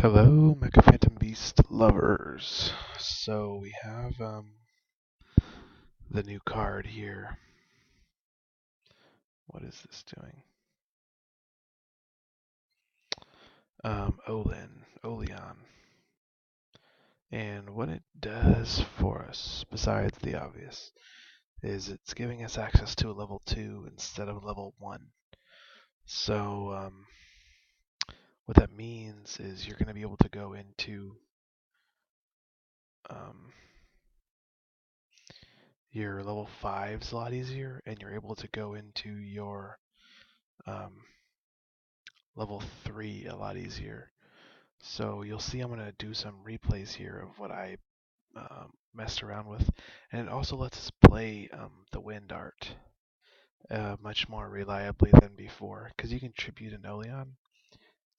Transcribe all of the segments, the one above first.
Hello, Mecha Phantom Beast lovers. So we have the new card here. What is this doing? Olion. And what it does for us, besides the obvious, is it's giving us access to a level 2 instead of level 1. So what that means is you're going to be able to go into your level 5s a lot easier, and you're able to go into your level 3 a lot easier. So you'll see I'm going to do some replays here of what I messed around with. And it also lets us play the wind art much more reliably than before, because you can tribute an Olion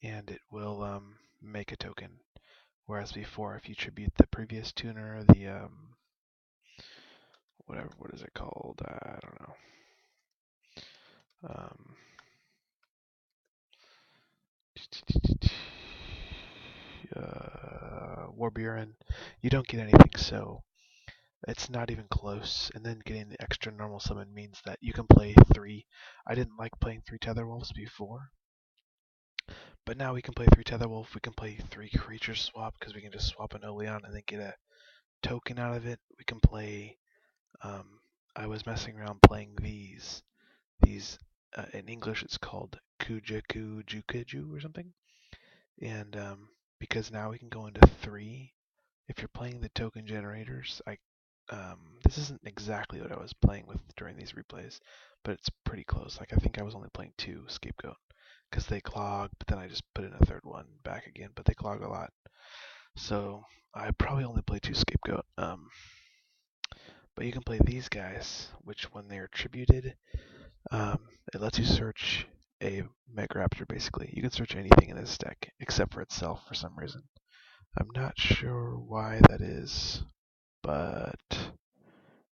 and it will make a token. Whereas before, if you tribute the previous tuner, the what is it called? I don't know. Warburen, you don't get anything, so it's not even close. And then getting the extra normal summon means that you can play 3. I didn't like playing 3 Tetherwolves before, but now we can play 3 Tetherwolf. We can play 3 creature swap because we can just swap an Oleon and then get a token out of it. We can play. I was messing around playing these. In English it's called Kujaku Jukeju or something. And because now we can go into 3. If you're playing the token generators, this isn't exactly what I was playing with during these replays, but it's pretty close. Like I think I was only playing 2 Scapegoat because they clog, but then I just put in a third one back again, but they clog a lot. So I probably only play 2 Scapegoat. But you can play these guys, which when they're tributed, it lets you search a Megaraptor basically. You can search anything in this deck except for itself for some reason. I'm not sure why that is, but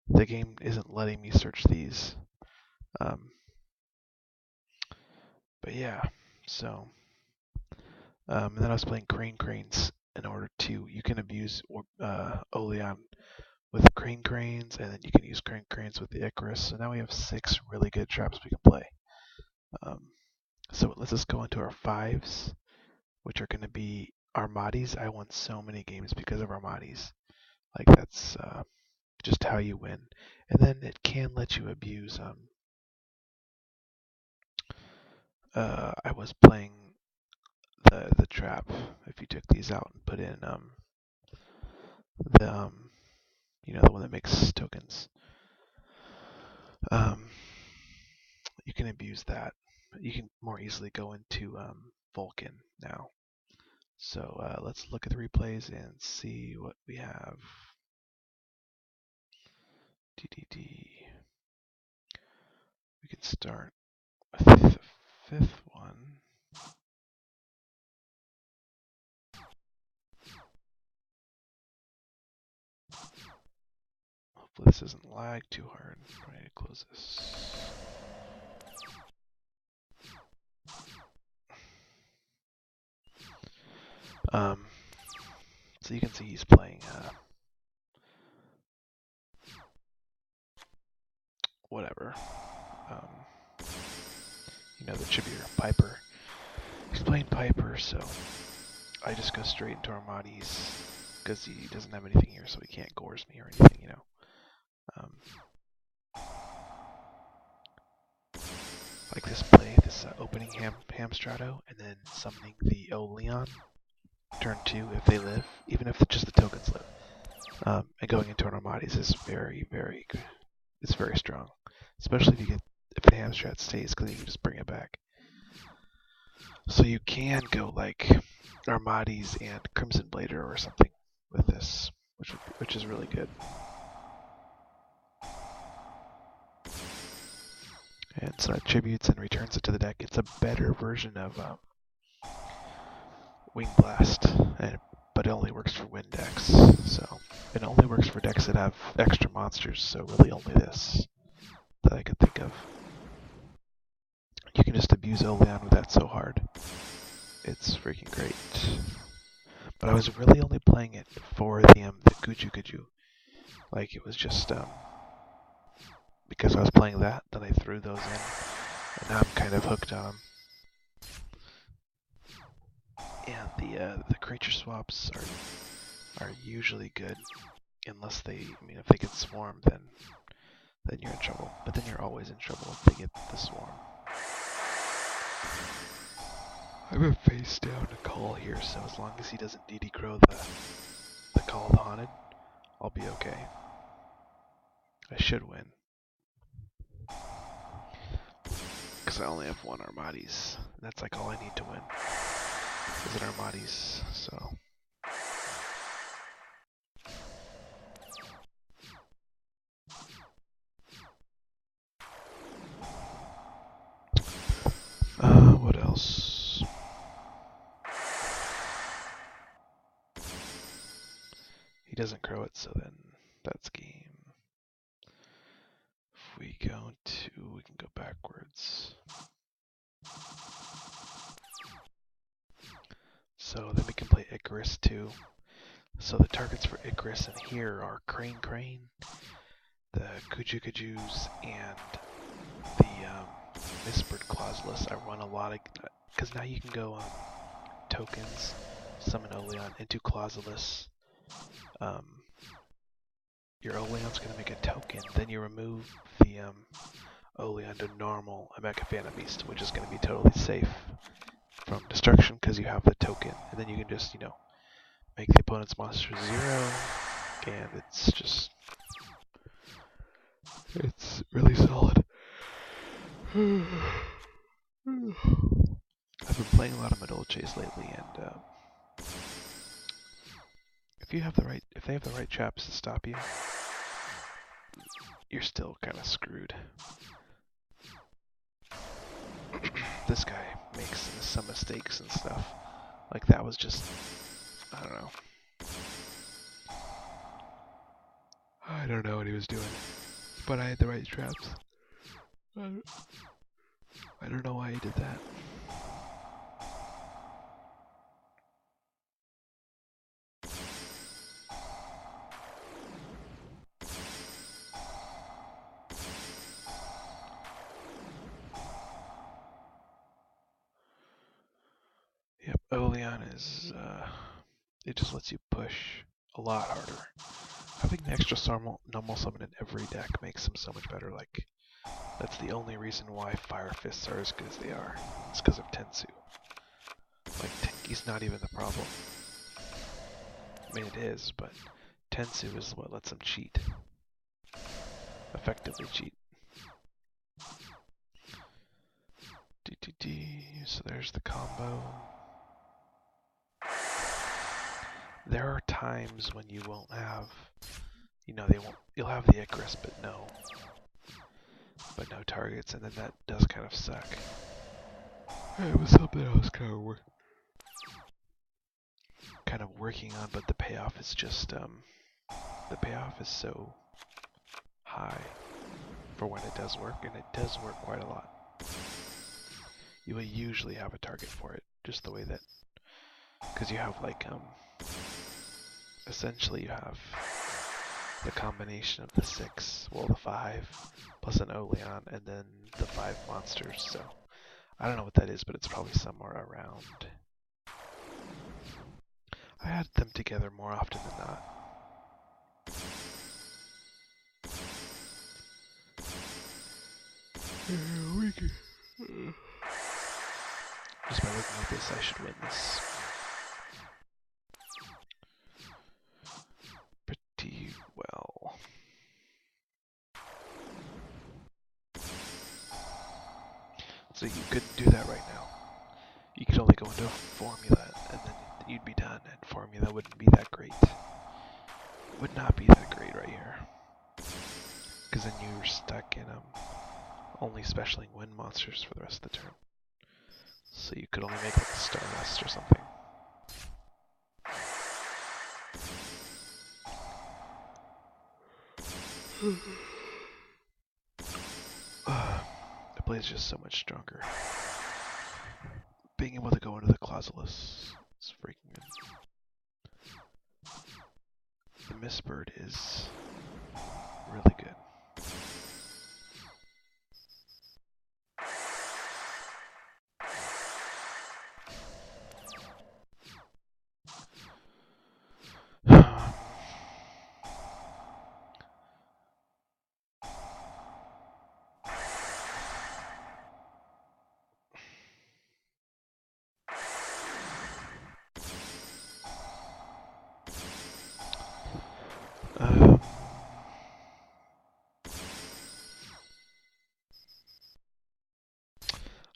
the game isn't letting me search these. But yeah, so and then I was playing Cranes in order to, you can abuse Oleon with Cranes, and then you can use Cranes with the Icarus. So now we have 6 really good traps we can play. So it lets us go into our 5s, which are going to be Armadis. I won so many games because of Armadis. Like that's just how you win. And then it can let you abuse. I was playing the trap. If you took these out and put in the the one that makes tokens, you can abuse that. You can more easily go into Vulcan now. So let's look at the replays and see what we have. DDD. We can start with the 5th one. Hopefully this doesn't lag too hard. I need to close this. So you can see he's playing whatever. The tributor, Piper. He's playing Piper, so I just go straight into Armadis because he doesn't have anything here, so he can't gores me or anything, Like this play, this opening Hamstrato, and then summoning the Olion, turn 2 if they live, even if just the tokens live. And going into an Armadis is very, very good. It's very strong, especially if the Hamstrat stays, because you can just bring it back. So you can go like Armadis and Crimson Blader or something with this, which is really good. And so it tributes and returns it to the deck. It's a better version of Wing Blast, but it only works for wind decks. So it only works for decks that have extra monsters. So really only this that I could think of. You can just abuse Olion with that so hard. It's freaking great. But I was really only playing it for the Guju Guju. Like it was just because I was playing that, then I threw those in, and now I'm kind of hooked on them. And the creature swaps are usually good, unless if they get swarmed, then you're in trouble. But then you're always in trouble if they get the swarm. I have a face down to call here, so as long as he doesn't DD Crow the Call of the Haunted, I'll be okay. I should win. Because I only have one Armades. That's like all I need to win. Is an Armades, so. What else? He doesn't crow it, so then that's game. If we can go backwards. So then we can play Icarus too. So the targets for Icarus in here are Crane Crane, the Kuju Kujus, and the Whispered Clauselus. I run a lot of, because now you can go tokens, summon Olion into Clauselus. Your Oleon's going to make a token, then you remove the Olion to normal a Mecha Phantom Beast, which is going to be totally safe from destruction because you have the token, and then you can just, make the opponent's monster 0, and it's really solid. I've been playing a lot of Madolches lately, and if they have the right traps to stop you, you're still kind of screwed. This guy makes some mistakes and stuff. Like that was just, I don't know. I don't know what he was doing, but I had the right traps. I don't know why he did that. Yep, Olion is, it just lets you push a lot harder. Having the extra normal summon in every deck makes them so much better. Like, that's the only reason why Fire Fists are as good as they are. It's because of Tensu. Like, Tenki's not even the problem. I mean, it is, but Tensu is what lets them cheat. Effectively cheat. So there's the combo. There are times when you won't have, you'll have the Icarus, but no targets, and then that does kind of suck. It was something I was kind of working on, but the payoff is just, the payoff is so high for when it does work, and it does work quite a lot. You will usually have a target for it, just the way that, because you have like, essentially you have the combination of the 6, well the 5, plus an Olion, and then the 5 monsters, so I don't know what that is, but it's probably somewhere around. I had them together more often than not. Just by looking at this, I should win this. Pretty well. So you couldn't do that right now. You could only go into a formula, and then you'd be done, and formula wouldn't be that great. It would not be that great right here. Because then you're stuck in only specialing wind monsters for the rest of the turn. So you could only make like a Stardust or something. The blade is just so much stronger. Being able to go into the Clauselus is freaking good. Mistbird is really good.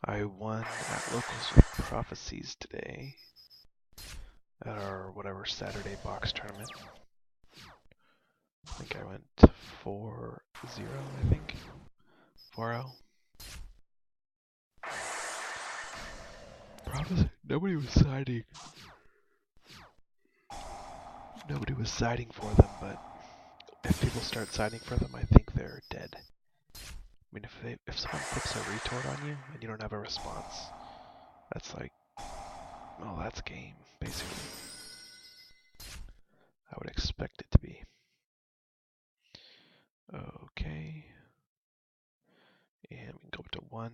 I won at Locals with Prophecies today at our whatever Saturday box tournament. I think I went 4-0, I think. 4-0. Prophecy, nobody was siding. Nobody was siding for them, but if people start siding for them, I think they're dead. I mean, if someone flips a retort on you and you don't have a response, that's like, oh, that's game, basically. I would expect it to be. Okay. And we can go up to 1.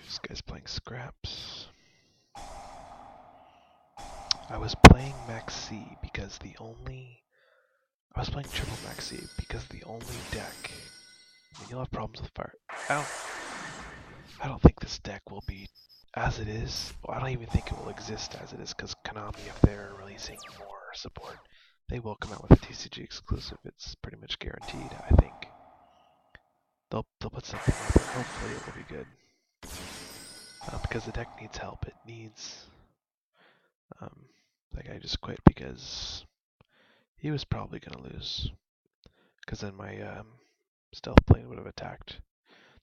This guy's playing scraps. I was playing Max C because I was playing triple Max C because the only deck. I mean, you'll have problems with fire. I don't think this deck will be as it is. Well, I don't even think it will exist as it is because Konami, if they're releasing more support, they will come out with a TCG exclusive. It's pretty much guaranteed, I think. They'll put something out there. Hopefully it will be good. Because the deck needs help. It needs... that guy just quit because he was probably going to lose. Because then my stealth plane would have attacked.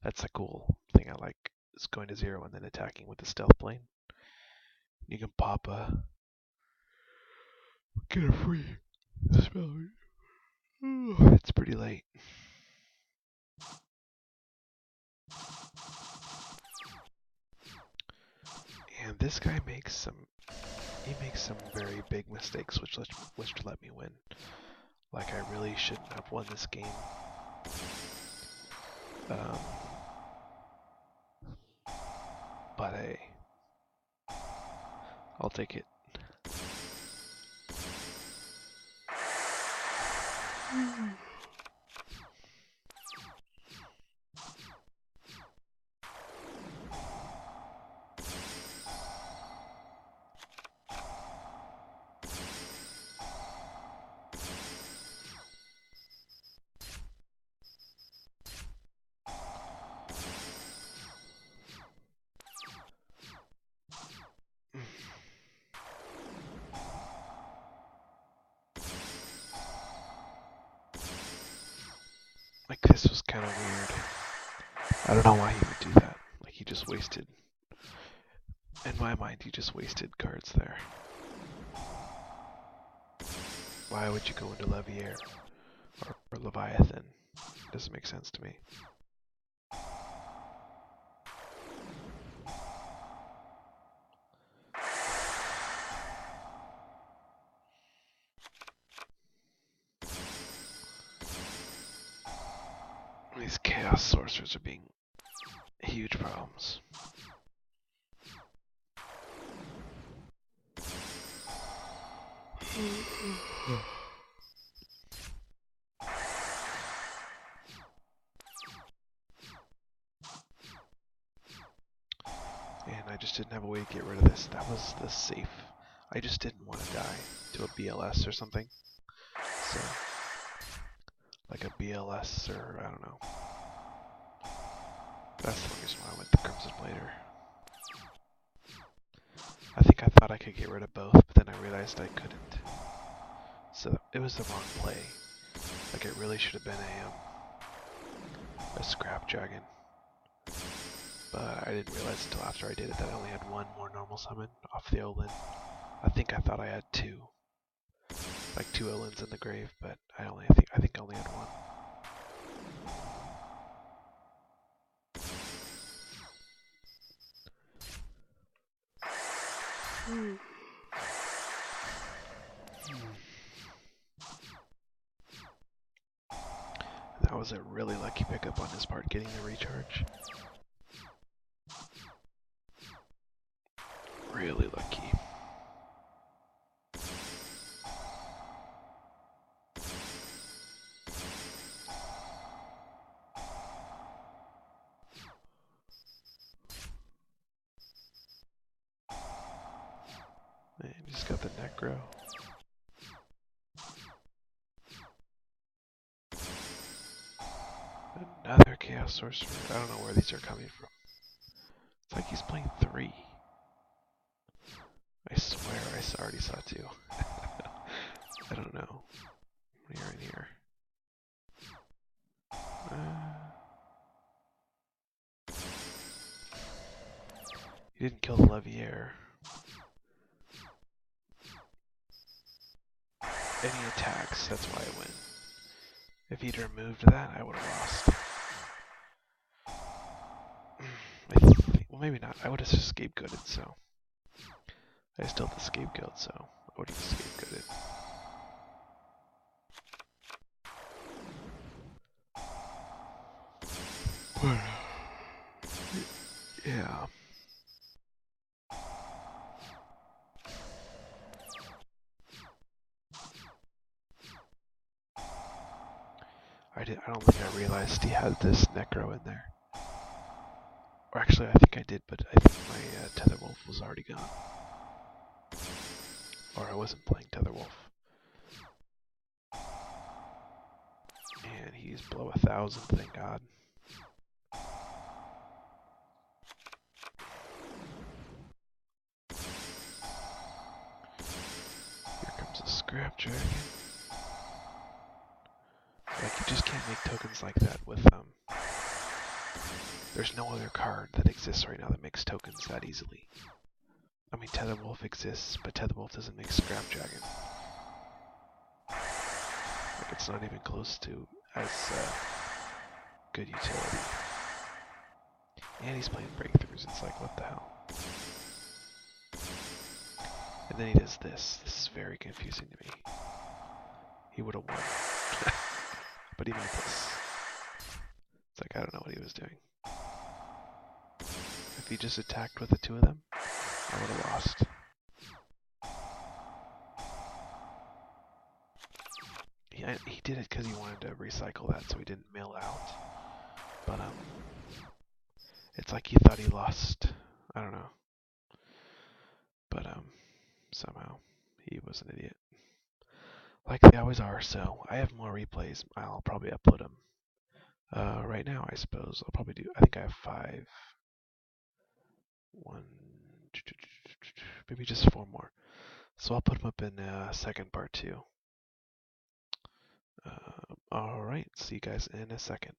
That's a cool thing I like, is going to 0 and then attacking with the stealth plane. You can pop get a free spell. It's pretty late. And this guy makes some very big mistakes, which let me win. Like, I really shouldn't have won this game. But hey, I'll take it. Like, this was kind of weird. I don't know why he would do that. Like, he just wasted... In my mind, he just wasted cards there. Why would you go into Levier or Leviathan? Doesn't make sense to me. These Chaos Sorcerers are being huge problems. And I just didn't have a way to get rid of this. That was the safe. I just didn't want to die to a BLS or something. So, like a BLS or I don't know. That's the reason why I went the Crimson Blader. I think I thought I could get rid of both, but then I realized I couldn't. So it was the wrong play. Like, it really should have been a Scrap Dragon. But I didn't realize until after I did it that I only had 1 more normal summon off the Olin. I think I thought I had 2. Like 2 Olins in the grave, but I think I only had 1. That was a really lucky pickup on his part, getting the recharge. Really lucky. Man, just got the necro. Another Chaos Sorcerer. I don't know where these are coming from. It's like he's playing 3. I swear I already saw 2. I don't know. Here and here. He didn't kill the Levier. Any attacks, that's why I win. If he'd removed that, I would have lost. Well, maybe not. I would have scapegoated, so. I still have the scapegoat, so I would have scapegoated. Yeah. I don't think I realized he had this Necro in there. Or actually, I think I did, but I think my Tetherwolf was already gone. Or I wasn't playing Tetherwolf. And he's below 1,000, thank God. Here comes a Scrap Dragon. Like, you just can't make tokens like that with, there's no other card that exists right now that makes tokens that easily. I mean, Tetherwolf exists, but Tetherwolf doesn't make Scrap Dragon. Like, it's not even close to as good utility. And he's playing breakthroughs. It's like, what the hell? And then he does this. This is very confusing to me. He would have won. But he made this. It's like, I don't know what he was doing. If he just attacked with the 2 of them, I would have lost. He did it because he wanted to recycle that so he didn't mill out. But, it's like he thought he lost. I don't know. But, somehow he was an idiot. Like they always are, so I have more replays. I'll probably upload them. Right now, I suppose. I'll probably do, I think I have 5. 1, maybe just 4 more. So I'll put them up in second part too. Alright, see you guys in a second.